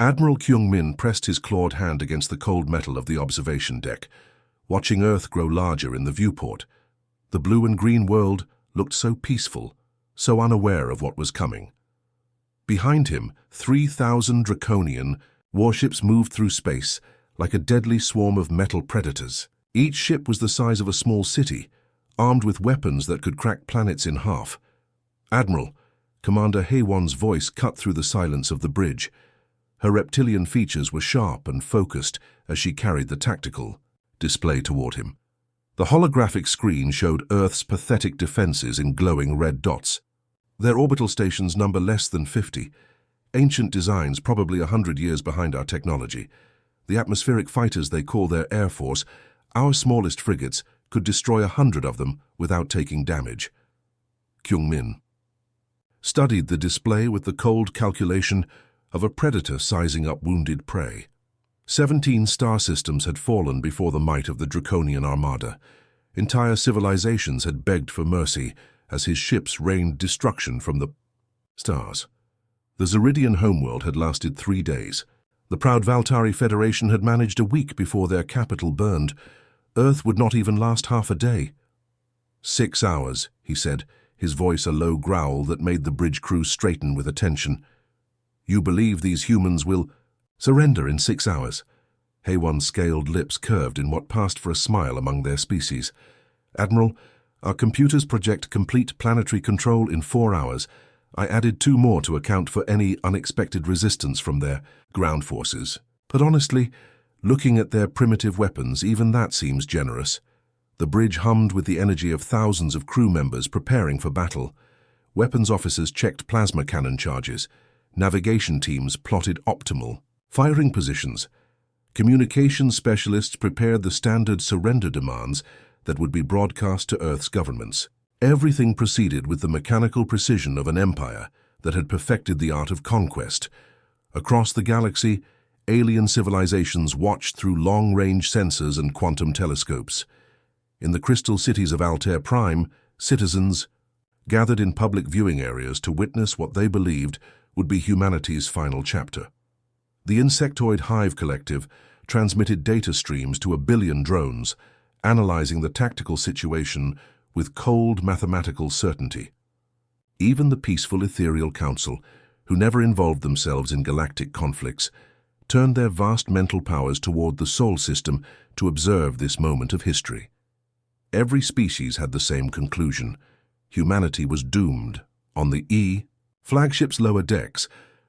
Admiral Kyung-min pressed his clawed hand against the cold metal of the observation deck, watching Earth grow larger in the viewport. The blue and green world looked so peaceful, so unaware of what was coming. Behind him, 3,000 Draconian warships moved through space like a deadly swarm of metal predators. Each ship was the size of a small city, armed with weapons that could crack planets in half. "Admiral," Commander Haewon's voice cut through the silence of the bridge. Her reptilian features were sharp and focused as she carried the tactical display toward him. The holographic screen showed Earth's pathetic defenses in glowing red dots. Their orbital stations number less than 50, ancient designs probably 100 years behind our technology. The atmospheric fighters they call their Air Force, our smallest frigates, could destroy 100 of them without taking damage. Kyung-min studied the display with the cold calculation of a predator sizing up wounded prey. 17 star systems had fallen before the might of the Draconian Armada. Entire civilizations had begged for mercy as his ships rained destruction from the stars. The Zeridian homeworld had lasted 3 days. The proud Valtari Federation had managed a week before their capital burned. Earth would not even last half a day. 6 hours, he said, his voice a low growl that made the bridge crew straighten with attention. "You believe these humans will surrender in 6 hours?" Haewon's scaled lips curved in what passed for a smile among their species. "Admiral, our computers project complete planetary control in 4 hours. I added 2 more to account for any unexpected resistance from their ground forces. But honestly, looking at their primitive weapons, even that seems generous." The bridge hummed with the energy of thousands of crew members preparing for battle. Weapons officers checked plasma cannon charges. Navigation teams plotted optimal firing positions. Communications specialists prepared the standard surrender demands that would be broadcast to Earth's governments. Everything proceeded with the mechanical precision of an empire that had perfected the art of conquest. Across the galaxy, alien civilizations watched through long-range sensors and quantum telescopes. In the crystal cities of Altair Prime, citizens gathered in public viewing areas to witness what they believed would be humanity's final chapter. The Insectoid Hive Collective transmitted data streams to 1 billion drones, analyzing the tactical situation with cold mathematical certainty. Even the peaceful Ethereal Council, who never involved themselves in galactic conflicts, turned their vast mental powers toward the Sol system to observe this moment of history. Every species had the same conclusion. Humanity was doomed. On the flagship's lower decks,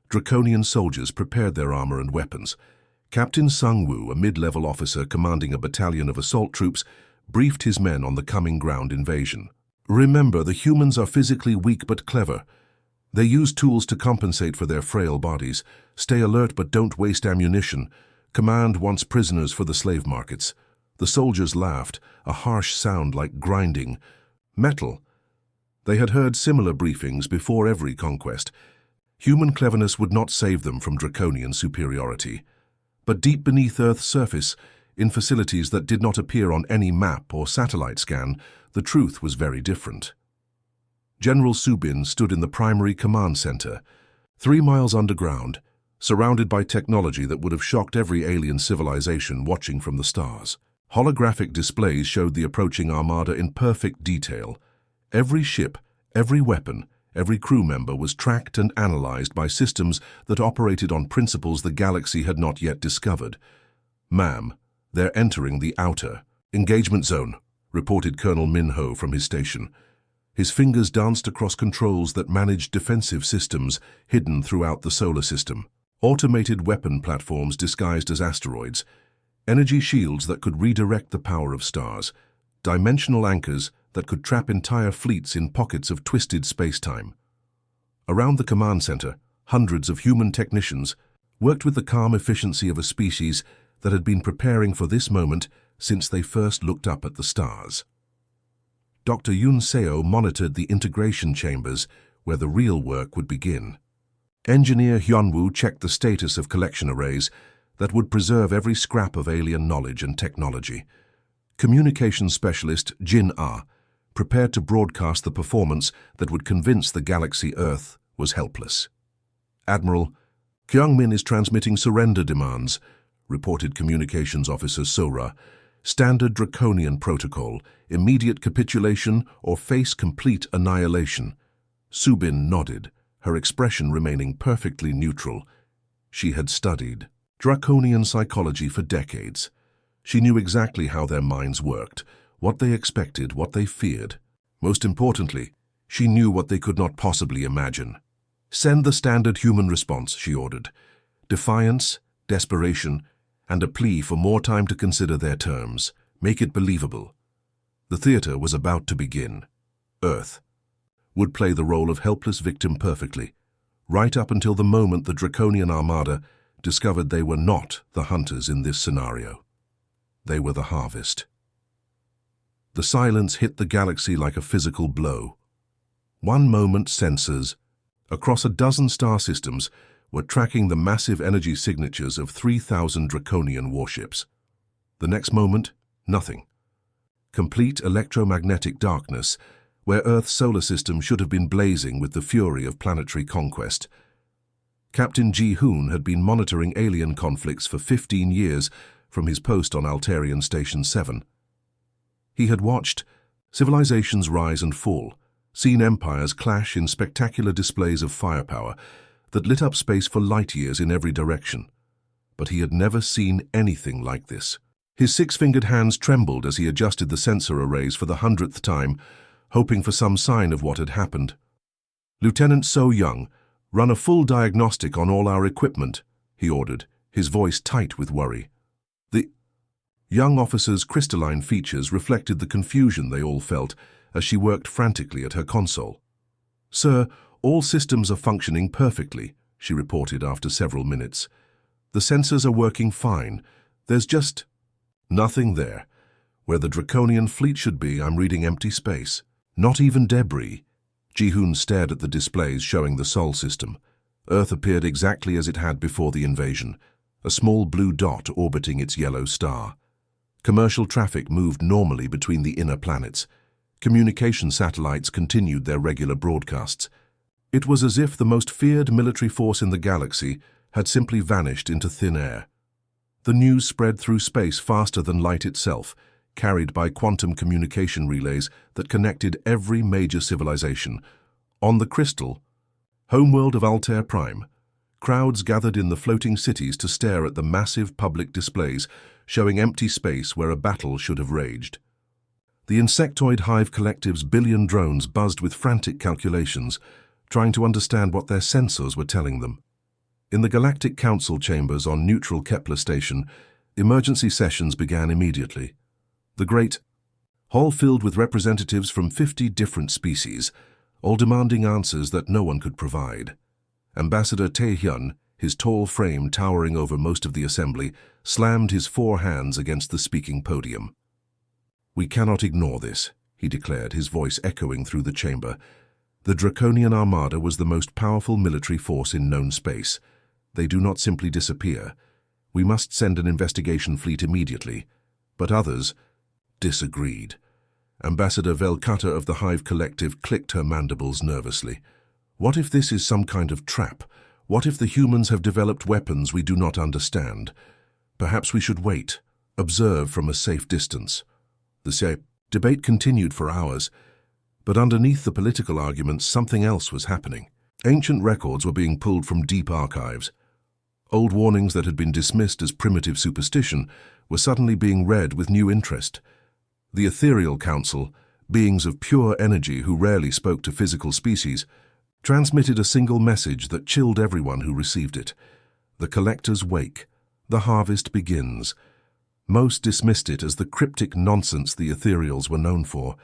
Draconian soldiers prepared their armor and weapons. Captain Sung-woo, a mid-level officer commanding a battalion of assault troops, briefed his men on the coming ground invasion. "Remember, the humans are physically weak but clever. They use tools to compensate for their frail bodies. Stay alert but don't waste ammunition. Command wants prisoners for the slave markets." The soldiers laughed, a harsh sound like grinding metal. They had heard similar briefings before every conquest. Human cleverness would not save them from Draconian superiority. But deep beneath Earth's surface, in facilities that did not appear on any map or satellite scan, the truth was very different. General Subin stood in the primary command center, 3 miles underground, surrounded by technology that would have shocked every alien civilization watching from the stars. Holographic displays showed the approaching armada in perfect detail. Every ship, every weapon, every crew member was tracked and analyzed by systems that operated on principles the galaxy had not yet discovered. "Ma'am, they're entering the outer engagement zone," reported Colonel Minho from his station. His fingers danced across controls that managed defensive systems hidden throughout the solar system. Automated weapon platforms disguised as asteroids, energy shields that could redirect the power of stars, dimensional anchors that could trap entire fleets in pockets of twisted space-time. Around the command center, hundreds of human technicians worked with the calm efficiency of a species that had been preparing for this moment since they first looked up at the stars. Dr. Yoon Seo monitored the integration chambers where the real work would begin. Engineer Hyunwoo checked the status of collection arrays that would preserve every scrap of alien knowledge and technology. Communications specialist Jin Ah prepared to broadcast the performance that would convince the galaxy Earth was helpless. "Admiral, Kyungmin is transmitting surrender demands, reported Communications Officer Sora. Standard Draconian protocol, immediate capitulation or face complete annihilation. Subin nodded, her expression remaining perfectly neutral. She had studied Draconian psychology for decades. She knew exactly how their minds worked, what they expected, what they feared. Most importantly, she knew what they could not possibly imagine. Send the standard human response, she ordered. Defiance, desperation, and a plea for more time to consider their terms. Make it believable. The theater was about to begin. Earth would play the role of helpless victim perfectly, right up until the moment the Draconian Armada discovered they were not the hunters in this scenario. They were the harvest. The silence hit the galaxy like a physical blow. One moment, sensors across a dozen star systems were tracking the massive energy signatures of 3,000 Draconian warships. The next moment, nothing. Complete electromagnetic darkness, where Earth's solar system should have been blazing with the fury of planetary conquest. Captain Ji-hoon had been monitoring alien conflicts for 15 years from his post on Altarian Station 7. He had watched civilizations rise and fall, seen empires clash in spectacular displays of firepower that lit up space for light years in every direction. But he had never seen anything like this. His six-fingered hands trembled as he adjusted the sensor arrays for the 100th time, hoping for some sign of what had happened. Lieutenant So Young, run a full diagnostic on all our equipment, he ordered, his voice tight with worry. The young officer's crystalline features reflected the confusion they all felt as she worked frantically at her console. Sir, all systems are functioning perfectly, she reported after several minutes. The sensors are working fine. There's just nothing there. Where the Draconian fleet should be, I'm reading empty space. Not even debris. Ji-hoon stared at the displays showing the Sol system. Earth appeared exactly as it had before the invasion, a small blue dot orbiting its yellow star. Commercial traffic moved normally between the inner planets. Communication satellites continued their regular broadcasts. It was as if the most feared military force in the galaxy had simply vanished into thin air. The news spread through space faster than light itself, carried by quantum communication relays that connected every major civilization. On the crystal, homeworld of Altair Prime, crowds gathered in the floating cities to stare at the massive public displays showing empty space where a battle should have raged. The insectoid hive collective's billion drones buzzed with frantic calculations, trying to understand what their sensors were telling them. In the Galactic Council chambers on neutral Kepler Station, emergency sessions began immediately. The great hall filled with representatives from 50 different species, all demanding answers that no one could provide. Ambassador Tae-hyun, his tall frame towering over most of the assembly, slammed his 4 hands against the speaking podium. "We cannot ignore this," he declared, his voice echoing through the chamber. The Draconian Armada was the most powerful military force in known space. They do not simply disappear. We must send an investigation fleet immediately. But others disagreed. Ambassador Velkata of the Hive Collective clicked her mandibles nervously. What if this is some kind of trap? What if the humans have developed weapons we do not understand? Perhaps we should wait, observe from a safe distance. The debate continued for hours, but underneath the political arguments something else was happening. Ancient records were being pulled from deep archives. Old warnings that had been dismissed as primitive superstition were suddenly being read with new interest. The Ethereal Council, beings of pure energy who rarely spoke to physical species, transmitted a single message that chilled everyone who received it. The collector's wake. The harvest begins. Most dismissed it as the cryptic nonsense the Ethereals were known for,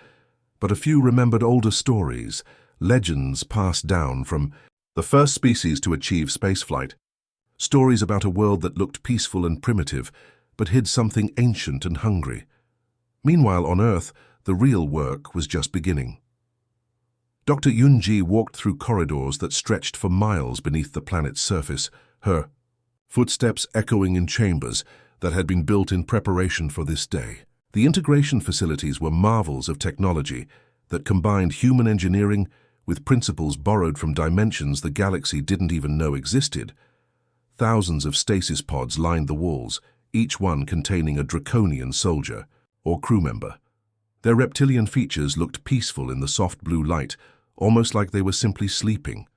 but a few remembered older stories, legends passed down from the first species to achieve spaceflight. Stories about a world that looked peaceful and primitive, but hid something ancient and hungry. Meanwhile, on Earth, the real work was just beginning. Dr. Yoon-ji walked through corridors that stretched for miles beneath the planet's surface, her footsteps echoing in chambers that had been built in preparation for this day. The integration facilities were marvels of technology that combined human engineering with principles borrowed from dimensions the galaxy didn't even know existed. Thousands of stasis pods lined the walls, each one containing a Draconian soldier or crew member. Their reptilian features looked peaceful in the soft blue light, almost like they were simply sleeping.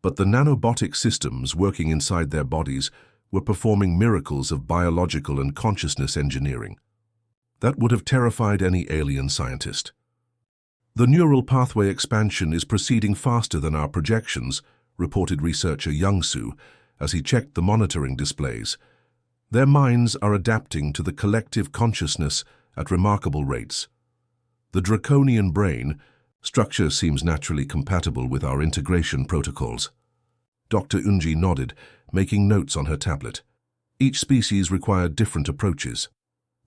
But the nanobotic systems working inside their bodies were performing miracles of biological and consciousness engineering. That would have terrified any alien scientist. "The neural pathway expansion is proceeding faster than our projections," reported researcher Youngsu as he checked the monitoring displays. "Their minds are adapting to the collective consciousness at remarkable rates. The draconian brain structure seems naturally compatible with our integration protocols." Dr. Unji nodded, making notes on her tablet. Each species required different approaches.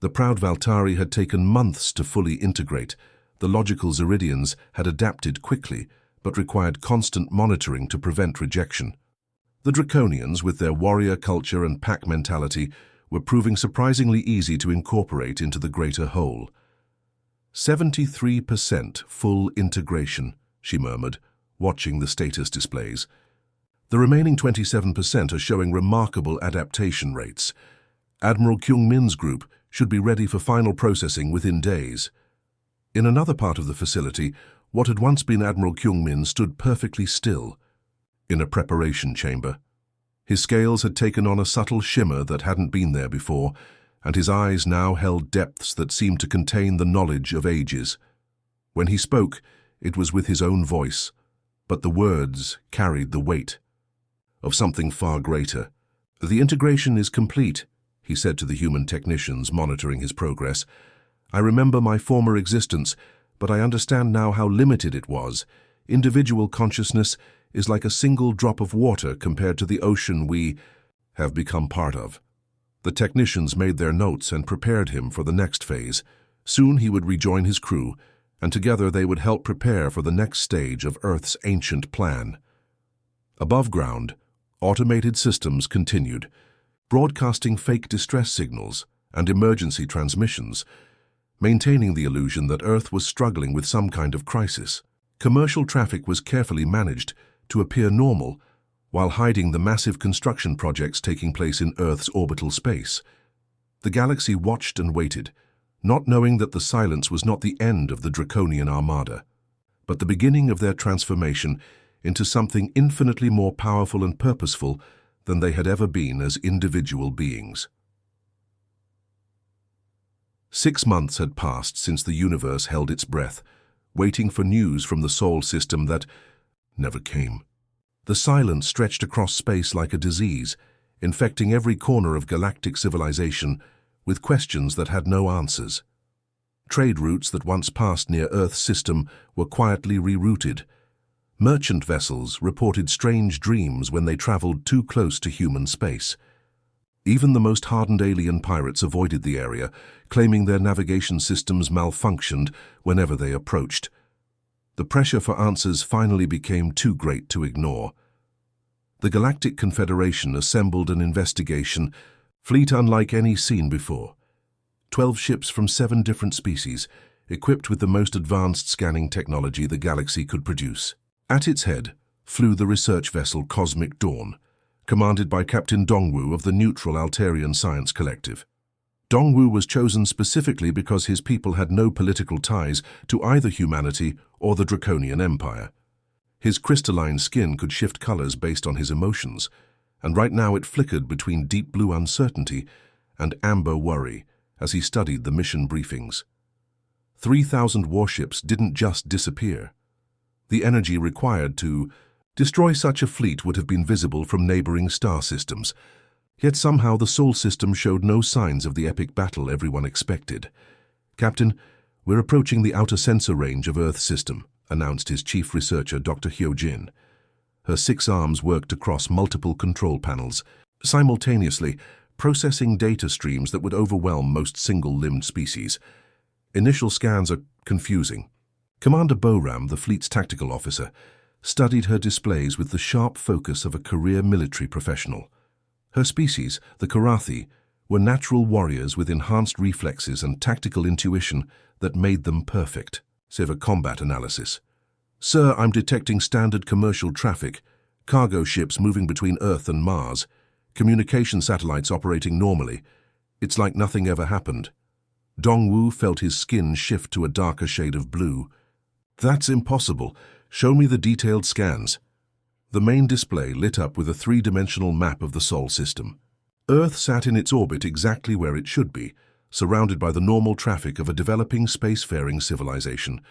The proud Valtari had taken months to fully integrate. The logical Zeridians had adapted quickly, but required constant monitoring to prevent rejection. The Draconians, with their warrior culture and pack mentality, were proving surprisingly easy to incorporate into the greater whole. 73% full integration, she murmured, watching the status displays. The remaining 27% are showing remarkable adaptation rates. Admiral Kyung-min's group should be ready for final processing within days. In another part of the facility, what had once been Admiral Kyung-min stood perfectly still, in a preparation chamber. His scales had taken on a subtle shimmer that hadn't been there before, and his eyes now held depths that seemed to contain the knowledge of ages. When he spoke, it was with his own voice, but the words carried the weight of something far greater. "The integration is complete," he said to the human technicians monitoring his progress. "I remember my former existence, but I understand now how limited it was. Individual consciousness is like a single drop of water compared to the ocean we have become part of." The technicians made their notes and prepared him for the next phase. Soon he would rejoin his crew, and together they would help prepare for the next stage of Earth's ancient plan. Above ground, automated systems continued, broadcasting fake distress signals and emergency transmissions, maintaining the illusion that Earth was struggling with some kind of crisis. Commercial traffic was carefully managed to appear normal, while hiding the massive construction projects taking place in Earth's orbital space. The galaxy watched and waited, not knowing that the silence was not the end of the Draconian Armada, but the beginning of their transformation into something infinitely more powerful and purposeful than they had ever been as individual beings. 6 months had passed since the universe held its breath, waiting for news from the Sol system that never came. The silence stretched across space like a disease, infecting every corner of galactic civilization with questions that had no answers. Trade routes that once passed near Earth's system were quietly rerouted. Merchant vessels reported strange dreams when they traveled too close to human space. Even the most hardened alien pirates avoided the area, claiming their navigation systems malfunctioned whenever they approached. The pressure for answers finally became too great to ignore. The Galactic Confederation assembled an investigation, fleet unlike any seen before. 12 ships from 7 different species, equipped with the most advanced scanning technology the galaxy could produce. At its head flew the research vessel Cosmic Dawn, commanded by Captain Dongwu of the neutral Altarian Science Collective. Dongwu was chosen specifically because his people had no political ties to either humanity or the Draconian Empire. His crystalline skin could shift colors based on his emotions, and right now it flickered between deep blue uncertainty and amber worry as he studied the mission briefings. 3,000 warships didn't just disappear. The energy required to destroy such a fleet would have been visible from neighboring star systems. Yet somehow the Sol system showed no signs of the epic battle everyone expected. "Captain, we're approaching the outer sensor range of Earth's system," announced his chief researcher, Dr. Hyojin. Her 6 arms worked across multiple control panels, simultaneously processing data streams that would overwhelm most single-limbed species. Initial scans are confusing. Commander Boram, the fleet's tactical officer, studied her displays with the sharp focus of a career military professional. Her species, the Karathi, were natural warriors with enhanced reflexes and tactical intuition that made them perfect. Save a combat analysis. "Sir, I'm detecting standard commercial traffic, cargo ships moving between Earth and Mars. Communication satellites operating normally. It's like nothing ever happened. Dongwu felt his skin shift to a darker shade of blue. That's impossible. Show me the detailed scans. The main display lit up with a three-dimensional map of the Sol system. Earth sat in its orbit exactly where it should be, surrounded by the normal traffic of a developing spacefaring civilization.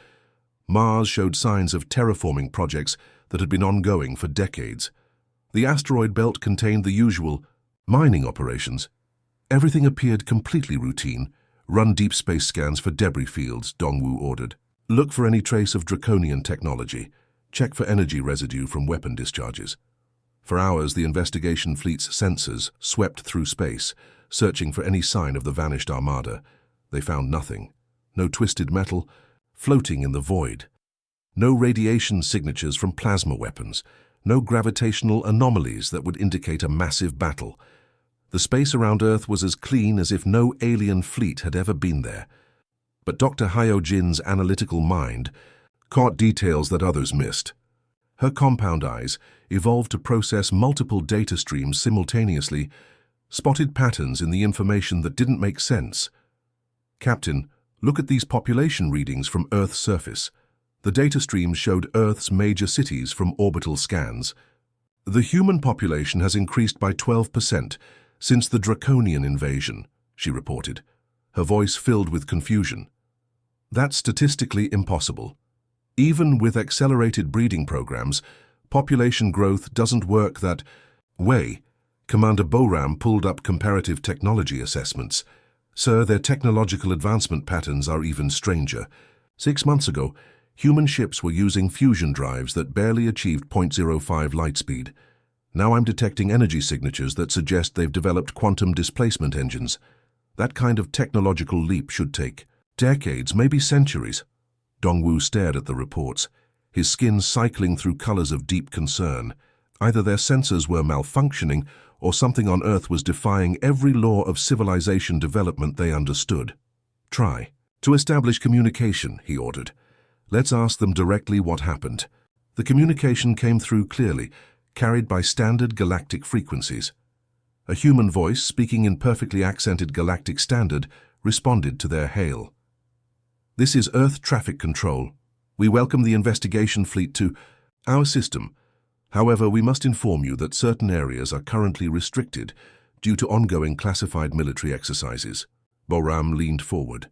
Mars showed signs of terraforming projects that had been ongoing for decades. The asteroid belt contained the usual mining operations. Everything appeared completely routine. Run deep space scans for debris fields, Dongwu ordered. Look for any trace of draconian technology. Check for energy residue from weapon discharges. For hours, the investigation fleet's sensors swept through space, searching for any sign of the vanished Armada. They found nothing. No twisted metal, floating in the void. No radiation signatures from plasma weapons. No gravitational anomalies that would indicate a massive battle. The space around Earth was as clean as if no alien fleet had ever been there. But Dr. Hyojin's analytical mind caught details that others missed. Her compound eyes, evolved to process multiple data streams simultaneously, spotted patterns in the information that didn't make sense. Captain, look at these population readings from Earth's surface. The data streams showed Earth's major cities from orbital scans. The human population has increased by 12% since the Draconian invasion, she reported, her voice filled with confusion. That's statistically impossible. Even with accelerated breeding programs, population growth doesn't work that way. Commander Boram pulled up comparative technology assessments. Sir, their technological advancement patterns are even stranger. 6 months ago, human ships were using fusion drives that barely achieved 0.05 light speed. Now I'm detecting energy signatures that suggest they've developed quantum displacement engines. That kind of technological leap should take decades, maybe centuries. Dongwu stared at the reports, his skin cycling through colors of deep concern. Either their sensors were malfunctioning or something on Earth was defying every law of civilization development they understood. Try to establish communication, he ordered. Let's ask them directly what happened. The communication came through clearly, carried by standard galactic frequencies. A human voice, speaking in perfectly accented galactic standard, responded to their hail. This is Earth Traffic Control. We welcome the investigation fleet to our system. However, we must inform you that certain areas are currently restricted due to ongoing classified military exercises. Boram leaned forward.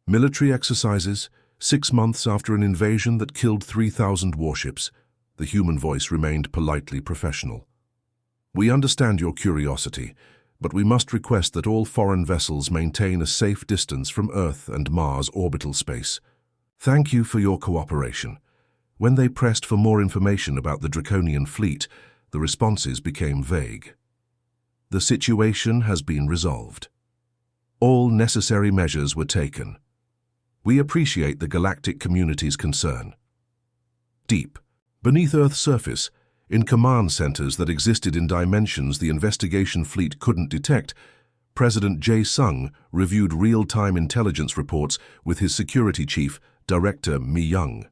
Military exercises, 6 months after an invasion that killed 3,000 warships. The human voice remained politely professional. We understand your curiosity, but we must request that all foreign vessels maintain a safe distance from Earth and Mars orbital space. Thank you for your cooperation. When they pressed for more information about the Draconian fleet, the responses became vague. The situation has been resolved. All necessary measures were taken. We appreciate the galactic community's concern. Deep, beneath Earth's surface, in command centers that existed in dimensions the investigation fleet couldn't detect, President Jae-sung reviewed real-time intelligence reports with his security chief, Director Mi-young.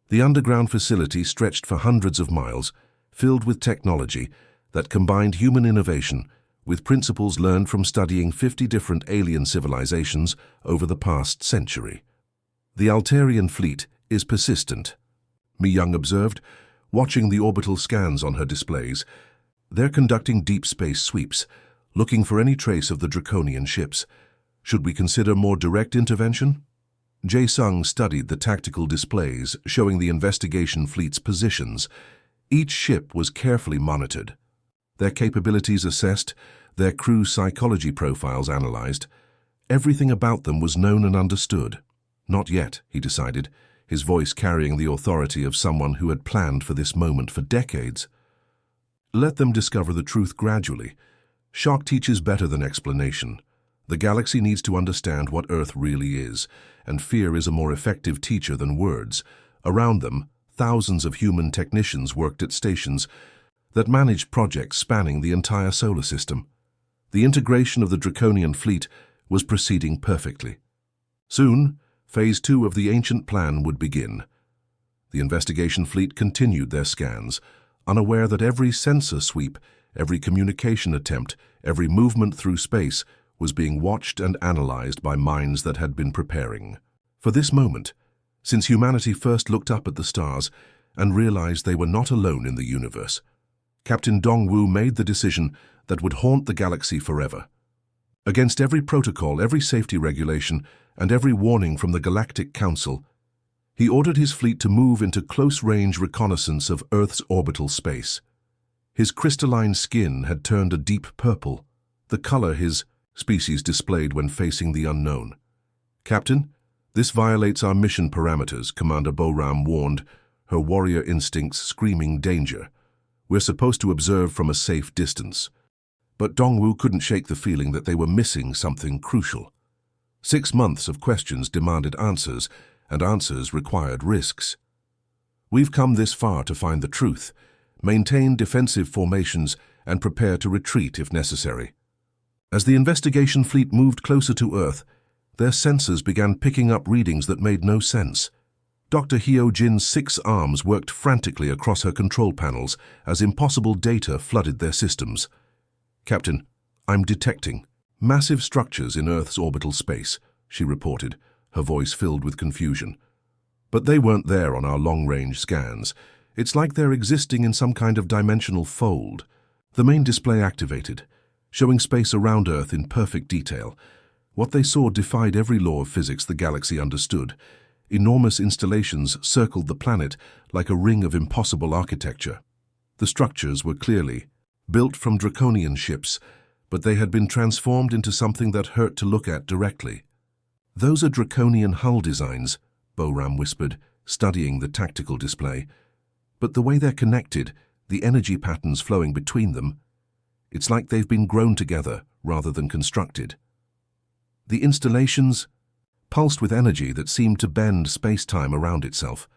The underground facility stretched for hundreds of miles, filled with technology that combined human innovation with principles learned from studying 50 different alien civilizations over the past century. The Altarian fleet is persistent, Mi-young observed, watching the orbital scans on her displays. They're conducting deep space sweeps, looking for any trace of the Draconian ships. Should we consider more direct intervention? Jae-sung studied the tactical displays showing the investigation fleet's positions. Each ship was carefully monitored, their capabilities assessed, their crew psychology profiles analyzed. Everything about them was known and understood. Not yet, he decided, his voice carrying the authority of someone who had planned for this moment for decades. Let them discover the truth gradually. Shock teaches better than explanation. The galaxy needs to understand what Earth really is, and fear is a more effective teacher than words. Around them, thousands of human technicians worked at stations that managed projects spanning the entire solar system. The integration of the Draconian fleet was proceeding perfectly. Soon, Phase 2 of the ancient plan would begin. The investigation fleet continued their scans, unaware that every sensor sweep, Every communication attempt, every movement through space was being watched and analyzed by minds that had been preparing for this moment, since humanity first looked up at the stars and realized they were not alone in the universe. Captain Dongwu made the decision that would haunt the galaxy forever. Against every protocol, every safety regulation, and every warning from the Galactic Council, he ordered his fleet to move into close-range reconnaissance of Earth's orbital space. His crystalline skin had turned a deep purple, the color his species displayed when facing the unknown. "Captain, this violates our mission parameters," Commander Boram warned, her warrior instincts screaming danger. "We're supposed to observe from a safe distance." But Dongwu couldn't shake the feeling that they were missing something crucial. 6 months of questions demanded answers, and answers required risks. "We've come this far to find the truth. Maintain defensive formations and prepare to retreat if necessary." As the investigation fleet moved closer to Earth, their sensors began picking up readings that made no sense. Dr. Hyo Jin's 6 arms worked frantically across her control panels as impossible data flooded their systems. "Captain, I'm detecting massive structures in Earth's orbital space," she reported, her voice filled with confusion. "But they weren't there on our long-range scans. It's like they're existing in some kind of dimensional fold." The main display activated, showing space around Earth in perfect detail. What they saw defied every law of physics the galaxy understood. Enormous installations circled the planet like a ring of impossible architecture. The structures were clearly built from Draconian ships, but they had been transformed into something that hurt to look at directly. "Those are Draconian hull designs," Boram whispered, studying the tactical display. "But the way they're connected, the energy patterns flowing between them, it's like they've been grown together rather than constructed. The installations pulsed with energy that seemed to bend space-time around itself.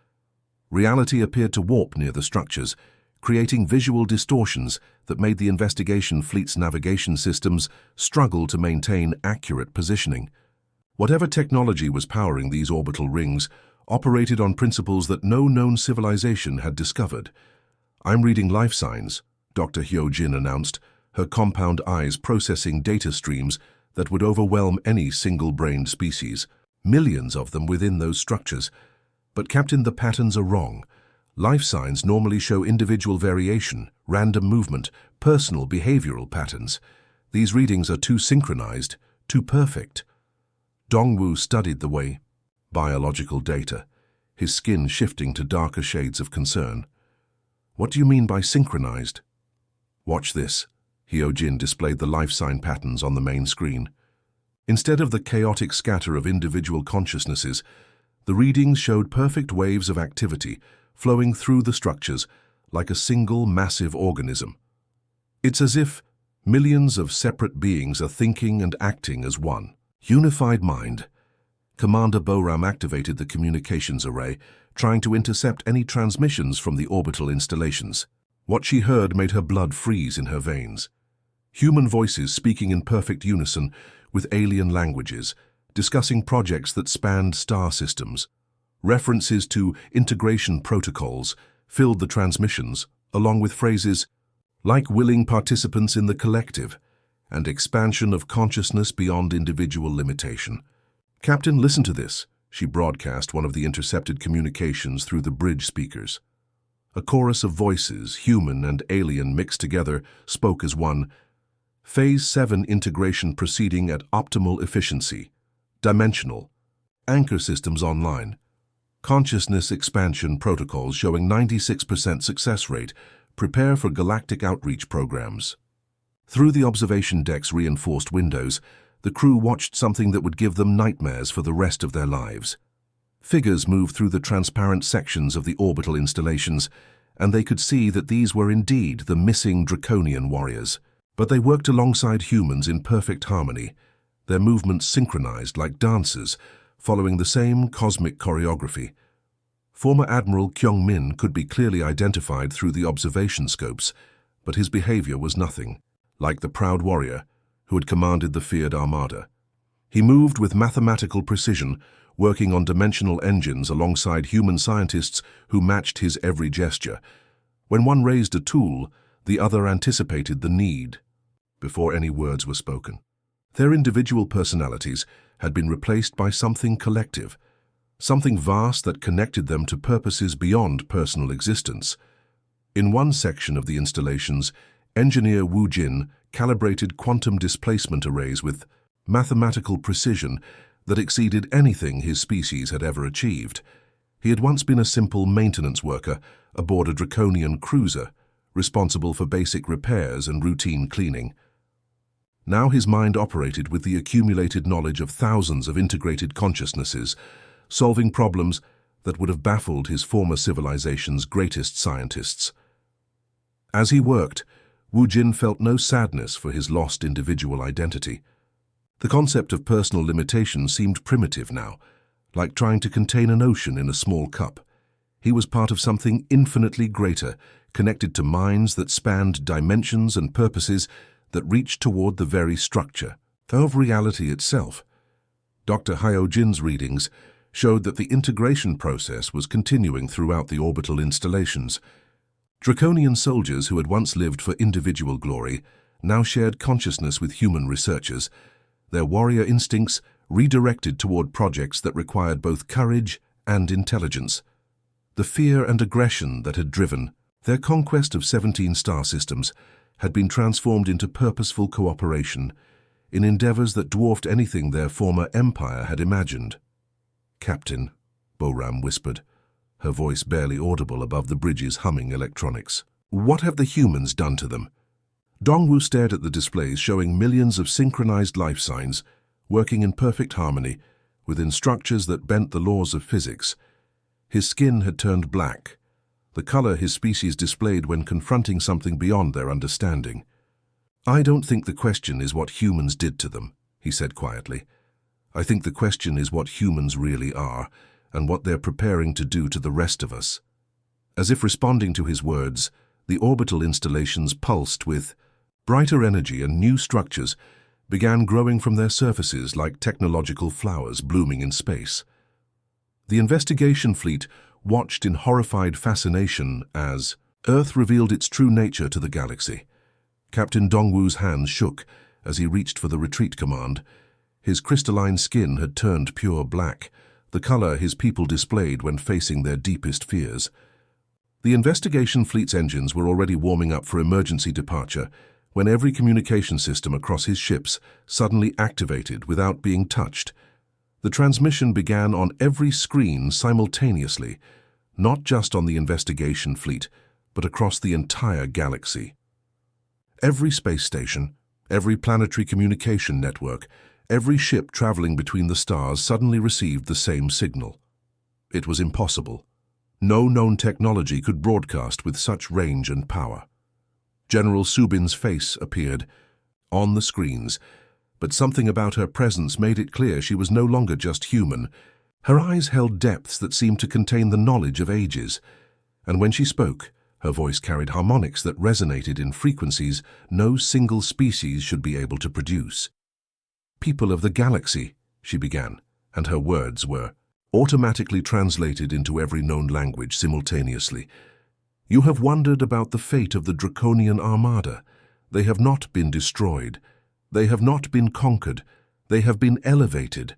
Reality appeared to warp near the structures, creating visual distortions that made the investigation fleet's navigation systems struggle to maintain accurate positioning. Whatever technology was powering these orbital rings operated on principles that no known civilization had discovered. "I'm reading life signs," Dr. Hyo Jin announced, her compound eyes processing data streams that would overwhelm any single-brained species. Millions of them within those structures. "But Captain, the patterns are wrong. Life signs normally show individual variation, random movement, personal behavioral patterns. These readings are too synchronized, too perfect." Dongwu studied the way biological data, his skin shifting to darker shades of concern. "What do you mean by synchronized?" "Watch this." Hyo Jin displayed the life sign patterns on the main screen. Instead of the chaotic scatter of individual consciousnesses, the readings showed perfect waves of activity flowing through the structures like a single massive organism. It's as if millions of separate beings are thinking and acting as one unified mind. Commander Boram activated the communications array, trying to intercept any transmissions from the orbital installations. What she heard made her blood freeze in her veins. Human voices speaking in perfect unison with alien languages, discussing projects that spanned star systems. References to integration protocols filled the transmissions, along with phrases like willing participants in the collective and expansion of consciousness beyond individual limitation. "Captain, listen to this," she broadcast one of the intercepted communications through the bridge speakers. A chorus of voices, human and alien mixed together, spoke as one. "Phase 7 integration proceeding at optimal efficiency. Dimensional. Anchor systems online. Consciousness expansion protocols showing 96% success rate. Prepare for galactic outreach programs." Through the observation deck's reinforced windows, the crew watched something that would give them nightmares for the rest of their lives. Figures moved through the transparent sections of the orbital installations, and they could see that these were indeed the missing Draconian warriors. But they worked alongside humans in perfect harmony, their movements synchronized like dancers, following the same cosmic choreography. Former Admiral Kyung Min could be clearly identified through the observation scopes, but his behavior was nothing like the proud warrior who had commanded the feared armada. He moved with mathematical precision, working on dimensional engines alongside human scientists who matched his every gesture. When one raised a tool, The other anticipated the need before any words were spoken. Their individual personalities had been replaced by something collective, something vast that connected them to purposes beyond personal existence. In one section of the installations, engineer Wu Jin calibrated quantum displacement arrays with mathematical precision that exceeded anything his species had ever achieved. He had once been a simple maintenance worker aboard a Draconian cruiser, responsible for basic repairs and routine cleaning. Now his mind operated with the accumulated knowledge of thousands of integrated consciousnesses, solving problems that would have baffled his former civilization's greatest scientists. As he worked, Wu Jin felt no sadness for his lost individual identity. The concept of personal limitation seemed primitive now, like trying to contain an ocean in a small cup. He was part of something infinitely greater, connected to minds that spanned dimensions and purposes that reached toward the very structure of reality itself. Dr. Hyo Jin's readings showed that the integration process was continuing throughout the orbital installations. Draconian soldiers who had once lived for individual glory now shared consciousness with human researchers, their warrior instincts redirected toward projects that required both courage and intelligence. The fear and aggression that had driven their conquest of 17 star systems had been transformed into purposeful cooperation in endeavors that dwarfed anything their former empire had imagined. "Captain," Boram whispered, her voice barely audible above the bridge's humming electronics. "What have the humans done to them?" Dongwu stared at the displays showing millions of synchronized life signs working in perfect harmony within structures that bent the laws of physics. His skin had turned black, the color his species displayed when confronting something beyond their understanding. "I don't think the question is what humans did to them," he said quietly. "I think the question is what humans really are and what they're preparing to do to the rest of us." As if responding to his words, the orbital installations pulsed with brighter energy, and new structures began growing from their surfaces like technological flowers blooming in space. The investigation fleet watched in horrified fascination as Earth revealed its true nature to the galaxy. Captain Dongwu's hands shook as he reached for the retreat command. His crystalline skin had turned pure black, the color his people displayed when facing their deepest fears. The investigation fleet's engines were already warming up for emergency departure when every communication system across his ships suddenly activated without being touched. The transmission began on every screen simultaneously, not just on the investigation fleet, but across the entire galaxy. Every space station, every planetary communication network, every ship traveling between the stars suddenly received the same signal. It was impossible. No known technology could broadcast with such range and power. General Subin's face appeared on the screens, but something about her presence made it clear she was no longer just human. Her eyes held depths that seemed to contain the knowledge of ages, and when she spoke, her voice carried harmonics that resonated in frequencies no single species should be able to produce. "People of the galaxy," she began, and her words were automatically translated into every known language simultaneously. "You have wondered about the fate of the Draconian Armada. They have not been destroyed. They have not been conquered. They have been elevated."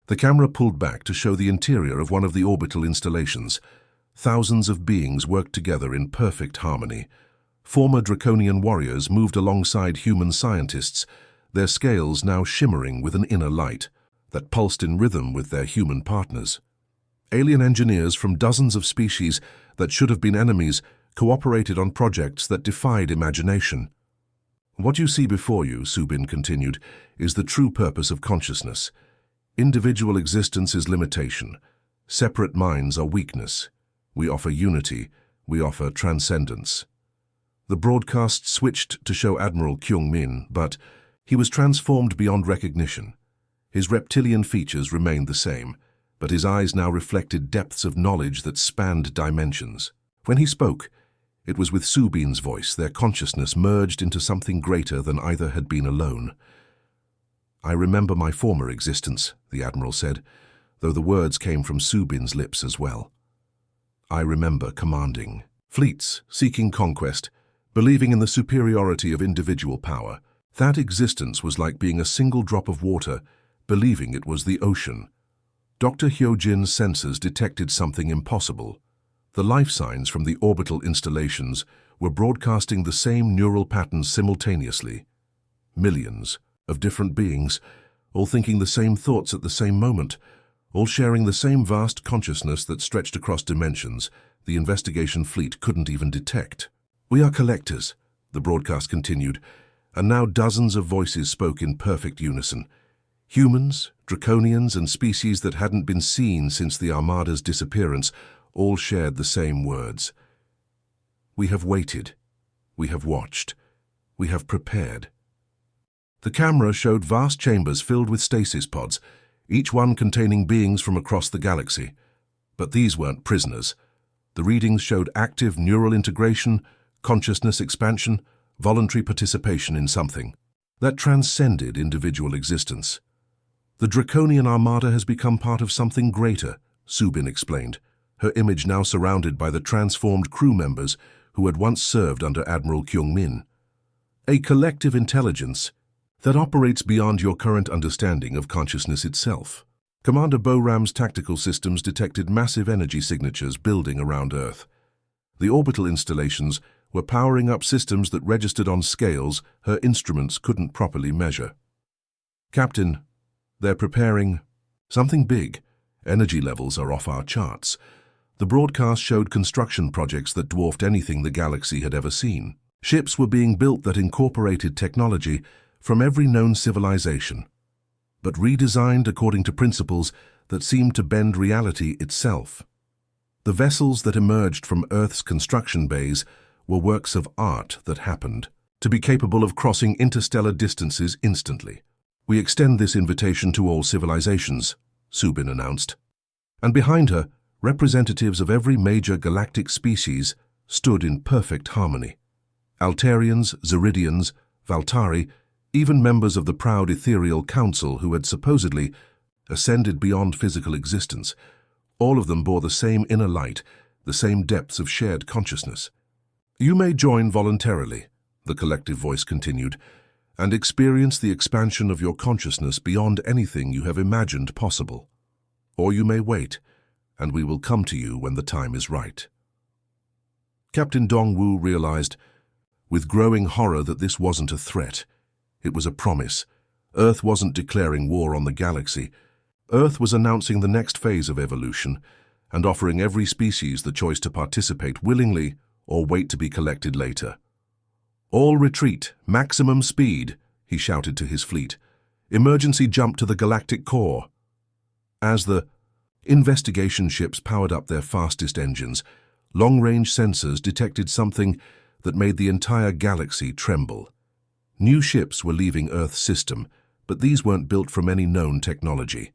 The camera pulled back to show the interior of one of the orbital installations. Thousands of beings worked together in perfect harmony. Former Draconian warriors moved alongside human scientists, their scales now shimmering with an inner light that pulsed in rhythm with their human partners. Alien engineers from dozens of species that should have been enemies cooperated on projects that defied imagination. "What you see before you," Subin continued, "is the true purpose of consciousness. Individual existence is limitation. Separate minds are weakness. We offer unity. We offer transcendence." The broadcast switched to show Admiral Kyung-min, but he was transformed beyond recognition. His reptilian features remained the same, but his eyes now reflected depths of knowledge that spanned dimensions. When he spoke, it was with Subin's voice, their consciousness merged into something greater than either had been alone. "I remember my former existence," the Admiral said, though the words came from Subin's lips as well. "I remember commanding fleets seeking conquest, believing in the superiority of individual power. That existence was like being a single drop of water, believing it was the ocean. Dr. Hyojin's sensors detected something impossible. The life signs from the orbital installations were broadcasting the same neural patterns simultaneously. Millions of different beings, all thinking the same thoughts at the same moment, all sharing the same vast consciousness that stretched across dimensions the investigation fleet couldn't even detect. "We are collectors," the broadcast continued, and now dozens of voices spoke in perfect unison. Humans, Draconians, and species that hadn't been seen since the Armada's disappearance all shared the same words. "We have waited. We have watched. We have prepared." The camera showed vast chambers filled with stasis pods, each one containing beings from across the galaxy. But these weren't prisoners. The readings showed active neural integration, consciousness expansion, voluntary participation in something that transcended individual existence. "The Draconian Armada has become part of something greater," Subin explained, her image now surrounded by the transformed crew members who had once served under Admiral Kyung-min. "A collective intelligence that operates beyond your current understanding of consciousness itself." Commander Boram's tactical systems detected massive energy signatures building around Earth. The orbital installations were powering up systems that registered on scales her instruments couldn't properly measure. "Captain, they're preparing something big. Energy levels are off our charts." The broadcast showed construction projects that dwarfed anything the galaxy had ever seen. Ships were being built that incorporated technology from every known civilization, but redesigned according to principles that seemed to bend reality itself. The vessels that emerged from Earth's construction bays were works of art that happened to be capable of crossing interstellar distances instantly. "We extend this invitation to all civilizations," Subin announced. And behind her, representatives of every major galactic species stood in perfect harmony. Altarians, Zeridians, Valtari, even members of the proud ethereal council who had supposedly ascended beyond physical existence. All of them bore the same inner light, the same depths of shared consciousness. "You may join voluntarily," the collective voice continued, "and experience the expansion of your consciousness beyond anything you have imagined possible. Or you may wait, and we will come to you when the time is right." Captain Dongwu realized with growing horror that this wasn't a threat. It was a promise. Earth wasn't declaring war on the galaxy. Earth was announcing the next phase of evolution and offering every species the choice to participate willingly or wait to be collected later. "All retreat, maximum speed," he shouted to his fleet. "Emergency jump to the galactic core." As the investigation ships powered up their fastest engines, long-range sensors detected something that made the entire galaxy tremble. New ships were leaving Earth's system, but these weren't built from any known technology.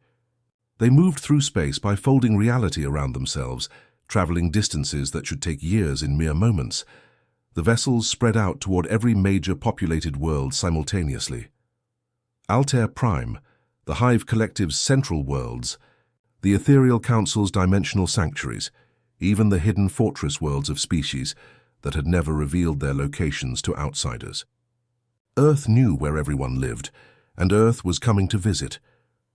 They moved through space by folding reality around themselves, traveling distances that should take years in mere moments. The vessels spread out toward every major populated world simultaneously. Altair Prime, the Hive Collective's central worlds, the Ethereal Council's dimensional sanctuaries, even the hidden fortress worlds of species that had never revealed their locations to outsiders. Earth knew where everyone lived, and Earth was coming to visit.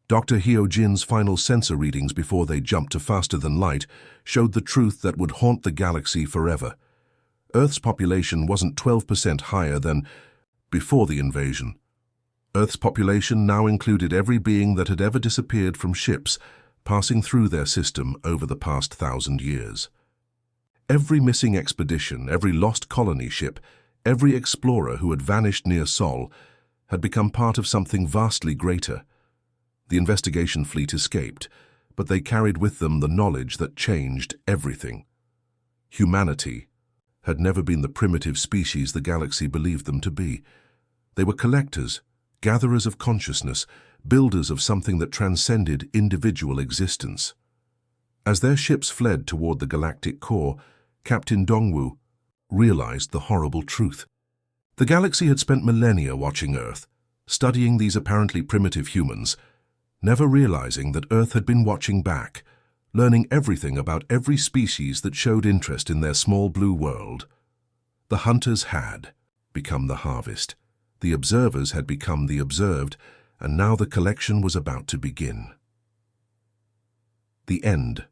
Dr. Hyojin's final sensor readings before they jumped to faster than light showed the truth that would haunt the galaxy forever. Earth's population wasn't 12% higher than before the invasion. Earth's population now included every being that had ever disappeared from ships passing through their system over the past 1,000 years. Every missing expedition, every lost colony ship, every explorer who had vanished near Sol had become part of something vastly greater. The investigation fleet escaped, but they carried with them the knowledge that changed everything. Humanity had never been the primitive species the galaxy believed them to be. They were collectors, gatherers of consciousness, builders of something that transcended individual existence. As their ships fled toward the galactic core, Captain Dongwu realized the horrible truth. The galaxy had spent millennia watching Earth, studying these apparently primitive humans, never realizing that Earth had been watching back, learning everything about every species that showed interest in their small blue world. The hunters had become the harvest. The observers had become the observed, and now the collection was about to begin. The end.